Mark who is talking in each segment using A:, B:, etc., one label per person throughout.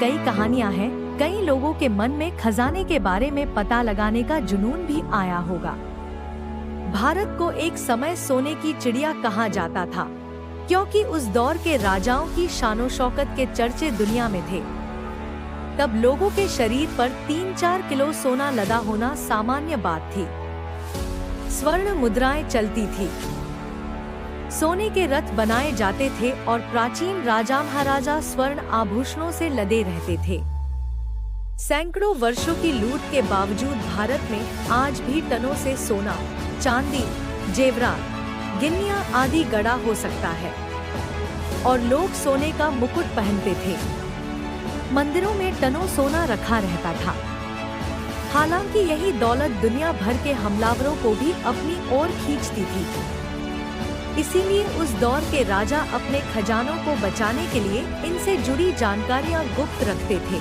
A: कई कहानियां हैं। कई लोगों के मन में खजाने के बारे में पता लगाने का जुनून भी आया होगा। भारत को एक समय सोने की चिड़िया कहा जाता था, क्योंकि उस दौर के राजाओं की शानो शौकत के चर्चे दुनिया में थे। तब लोगों के शरीर पर 3-4 किलो सोना लदा होना सामान्य बात थी। स्वर्ण मुद्राएं चलती थी, सोने के रथ बनाए जाते थे और प्राचीन राजा महाराजा स्वर्ण आभूषणों से लदे रहते थे। सैकड़ों वर्षों की लूट के बावजूद भारत में आज भी टनों से सोना, चांदी, जेवरात, गिन्नियां आदि गड़ा हो सकता है और लोग सोने का मुकुट पहनते थे। मंदिरों में टनों सोना रखा रहता था। हालांकि यही दौलत दुनिया भर के हमलावरों को भी अपनी ओर खींचती थी। इसीलिए उस दौर के राजा अपने खजानों को बचाने के लिए इनसे जुड़ी जानकारियां गुप्त रखते थे।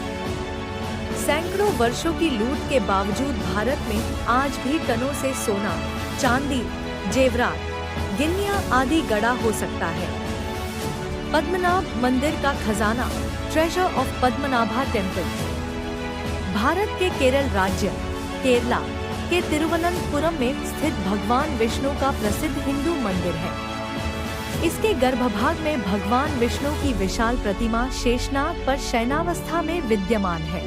A: सैकड़ों वर्षों की लूट के बावजूद भारत में आज भी टनों से सोना, चांदी, जेवरात, गिन्नियां आदि गड़ा हो सकता है। पद्मनाभ मंदिर का खजाना, treasure of Padmanabha temple, Bharat के केरल राज्य केरला के तिरुवनंतपुरम में स्थित भगवान विष्णु का प्रसिद्ध हिंदू मंदिर है। इसके गर्भभाग में भगवान विष्णु की विशाल प्रतिमा शेषनाग पर शयनावस्था में विद्यमान है।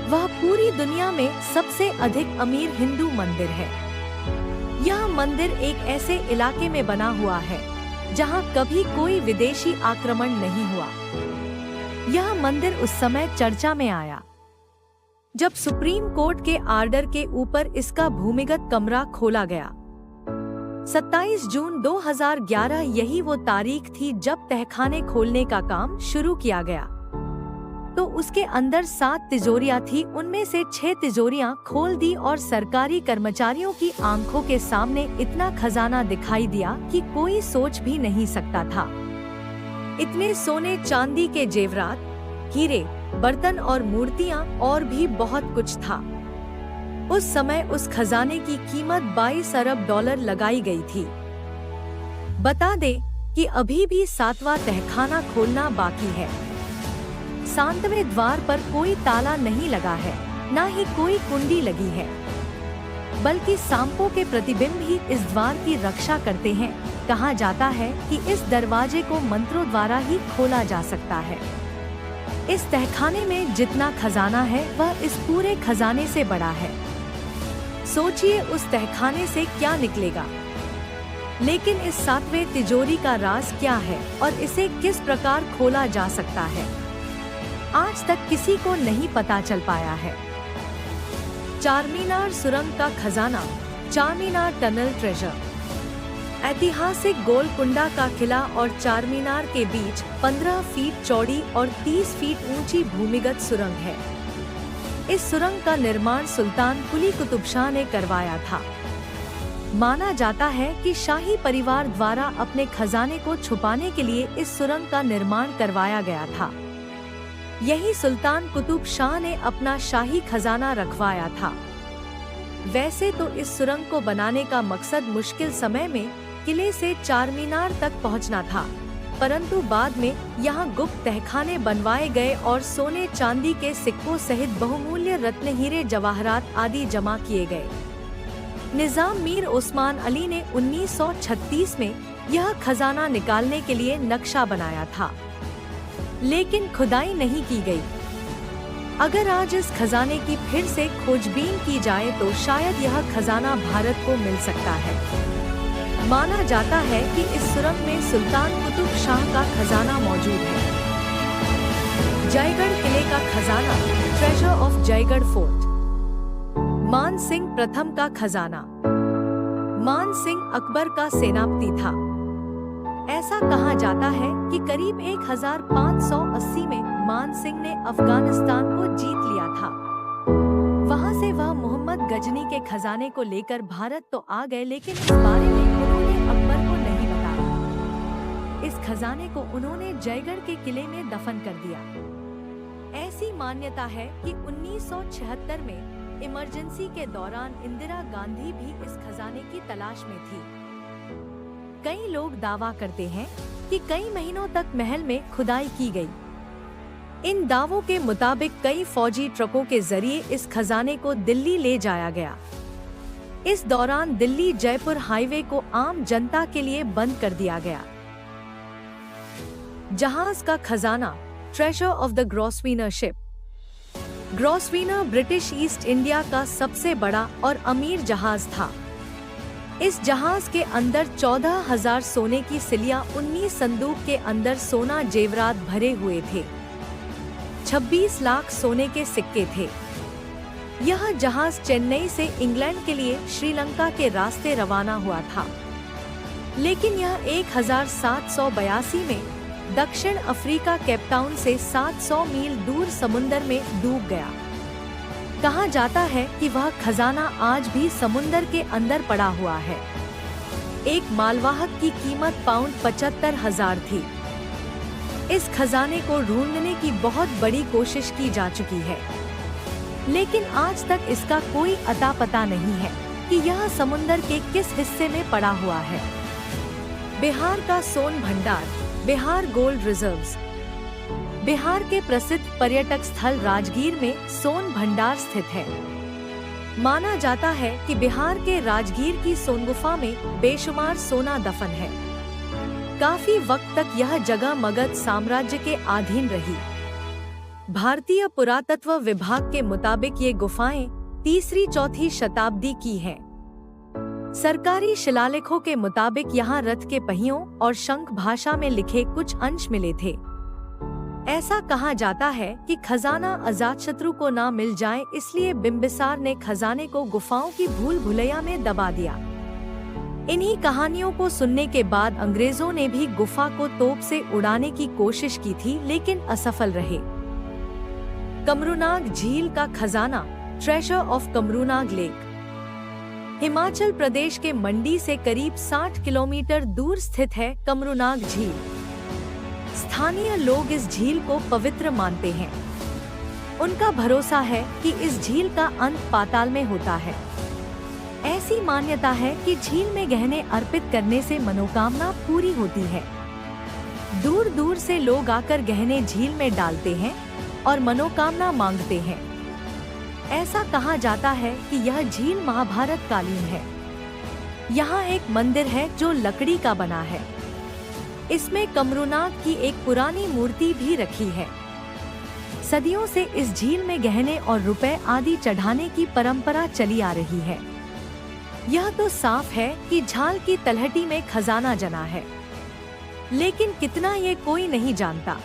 A: वह पूरी दुनिया में सबसे अधिक अमीर हिंदू मंदिर है। यह मंदिर एक ऐसे इलाके में बना हुआ है जहां कभी कोई विदेशी आक्रमण नहीं हुआ। यह मंदिर उस समय चर्चा में आया जब सुप्रीम कोर्ट के आर्डर के ऊपर इसका भूमिगत कमरा खोला गया। 27 जून 2011 यही वो तारीख थी जब तहखाने खोलने का काम शुरू किया गया। तो उसके अंदर 7 तिजोरियां थी। उनमें से 6 तिजोरियां खोल दी और सरकारी कर्मचारियों की आंखों के सामने इतना खजाना दिखाई दिया कि कोई सोच भी नहीं सकता था। इतने सोने चांदी के जेवरात, हीरे, बर्तन और मूर्तियां और भी बहुत कुछ था। उस समय उस खजाने की कीमत 22 अरब डॉलर लगाई गई थी। बता दें कि अभी भी 7वां तहखाना खोलना बाकी है। 7वें द्वार पर कोई ताला नहीं लगा है, न ही कोई कुंडी लगी है, बल्कि सांपों के प्रतिबिंब ही इस द्वार की रक्षा करते हैं। कहा जाता है कि इस दरवाजे को मंत्रों द्वारा ही खोला जा सकता है। इस तहखाने में जितना खजाना है वह इस पूरे खजाने से बड़ा है। सोचिए उस तहखाने से क्या निकलेगा। लेकिन इस 7वें तिजोरी का राज क्या है और इसे किस प्रकार खोला जा सकता है, आज तक किसी को नहीं पता चल पाया है। चारमीनार सुरंग का खजाना, चारमीनार टनल ट्रेजर। ऐतिहासिक गोलकुंडा का किला और चारमीनार के बीच 15 फीट चौड़ी और 30 फीट ऊंची भूमिगत सुरंग है। इस सुरंग का निर्माण सुल्तान कुली कुतुब शाह ने करवाया था। माना जाता है कि शाही परिवार द्वारा अपने खजाने को छुपाने के लिए इस सुरंग का निर्माण करवाया गया था। यही सुल्तान कुतुब शाह ने अपना शाही खजाना रखवाया था। वैसे तो इस सुरंग को बनाने का मकसद मुश्किल समय में किले से चारमीनार तक पहुंचना था, परंतु बाद में यहाँ गुप्त तहखाने बनवाए गए और सोने चांदी के सिक्कों सहित बहुमूल्य रत्न, हीरे, जवाहरात आदि जमा किए गए। निजाम मीर उस्मान अली ने 1936 में यह खजाना निकालने के लिए नक्शा बनाया था, लेकिन खुदाई नहीं की गई। अगर आज इस खजाने की फिर से खोजबीन की जाए तो शायद यह खजाना भारत को मिल सकता है। माना जाता है कि इस सुरंग में सुल्तान कुतुब शाह का खजाना मौजूद है। जयगढ़ किले का खजाना, ट्रेजर ऑफ जयगढ़ फोर्ट। मान सिंह प्रथम का खजाना। मान सिंह अकबर का सेनापति था। ऐसा कहा जाता है कि करीब 1580 में मान सिंह ने अफगानिस्तान को जीत लिया था। वहां से वह मोहम्मद गजनी के खजाने को लेकर भारत तो आ गए, लेकिन इस बारे में उन्होंने अकबर को नहीं बताया। इस खजाने को उन्होंने जयगढ़ के किले में दफन कर दिया। ऐसी मान्यता है कि 1976 में इमरजेंसी के दौरान इंदिरा गांधी भी इस खजाने की तलाश में थी। कई लोग दावा करते हैं कि कई महीनों तक महल में खुदाई की गई, इन दावों के मुताबिक कई फौजी ट्रकों के जरिए इस खजाने को दिल्ली ले जाया गया। इस दौरान दिल्ली जयपुर हाईवे को आम जनता के लिए बंद कर दिया गया। जहाज का खजाना, treasure of the Grosvenor ship. Grosvenor British east India का सबसे बड़ा और अमीर जहाज था। इस जहाज के अंदर 14,000 सोने की सिलियां, 19 संदूक के अंदर सोना जेवरात भरे हुए थे। 26 लाख सोने के सिक्के थे। यह जहाज चेन्नई से इंग्लैंड के लिए श्रीलंका के रास्ते रवाना हुआ था, लेकिन यह 1782 में दक्षिण अफ्रीका केपटाउन से 700 मील दूर समुद्र में डूब गया। कहा जाता है कि वह खजाना आज भी समुद्र के अंदर पड़ा हुआ है। एक मालवाहक की कीमत पाउंड 75,000 थी। इस खजाने को ढूंढने की बहुत बड़ी कोशिश की जा चुकी है, लेकिन आज तक इसका कोई अता पता नहीं है कि यह समुद्र के किस हिस्से में पड़ा हुआ है। बिहार का सोन भंडार, बिहार गोल्ड रिजर्व्स। बिहार के प्रसिद्ध पर्यटक स्थल राजगीर में सोन भंडार स्थित है। माना जाता है कि बिहार के राजगीर की सोन गुफा में बेशुमार सोना दफन है। काफी वक्त तक यह जगह मगध साम्राज्य के अधीन रही। भारतीय पुरातत्व विभाग के मुताबिक ये गुफाएं 3री-4वीं शताब्दी की हैं। सरकारी शिलालेखों के मुताबिक यहाँ रथ के पहियों और शंख भाषा में लिखे कुछ अंश मिले थे। ऐसा कहा जाता है कि खजाना अजातशत्रु को ना मिल जाए, इसलिए बिंबिसार ने खजाने को गुफाओं की भूल भुलैया में दबा दिया। इन्हीं कहानियों को सुनने के बाद अंग्रेजों ने भी गुफा को तोप से उड़ाने की कोशिश की थी, लेकिन असफल रहे। कमरूनाग झील का खजाना, treasure of Kamrunag lake. Himachal Pradesh के मंडी से करीब 60 किलोमीटर दूर स्थित है कमरूनाग झील। स्थानीय लोग इस झील को पवित्र मानते हैं। उनका भरोसा है कि इस झील का अंत पाताल में होता है। ऐसी मान्यता है कि झील में गहने अर्पित करने से मनोकामना पूरी होती है। दूर दूर से लोग आकर गहने झील में डालते हैं और मनोकामना मांगते हैं। ऐसा कहा जाता है कि यह झील महाभारत कालीन है। यहाँ एक मंदिर है जो लकड़ी का बना है। इसमें कमरूनाग की एक पुरानी मूर्ति भी रखी है। सदियों से इस झील में गहने और रुपए आदि चढ़ाने की परंपरा चली आ रही है। यह तो साफ है कि झाल की तलहटी में खजाना जना है, लेकिन कितना ये कोई नहीं जानता।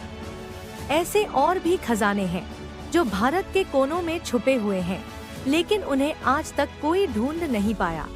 A: ऐसे और भी खजाने हैं जो भारत के कोनों में छुपे हुए हैं, लेकिन उन्हें आज तक कोई ढूंढ नहीं पाया।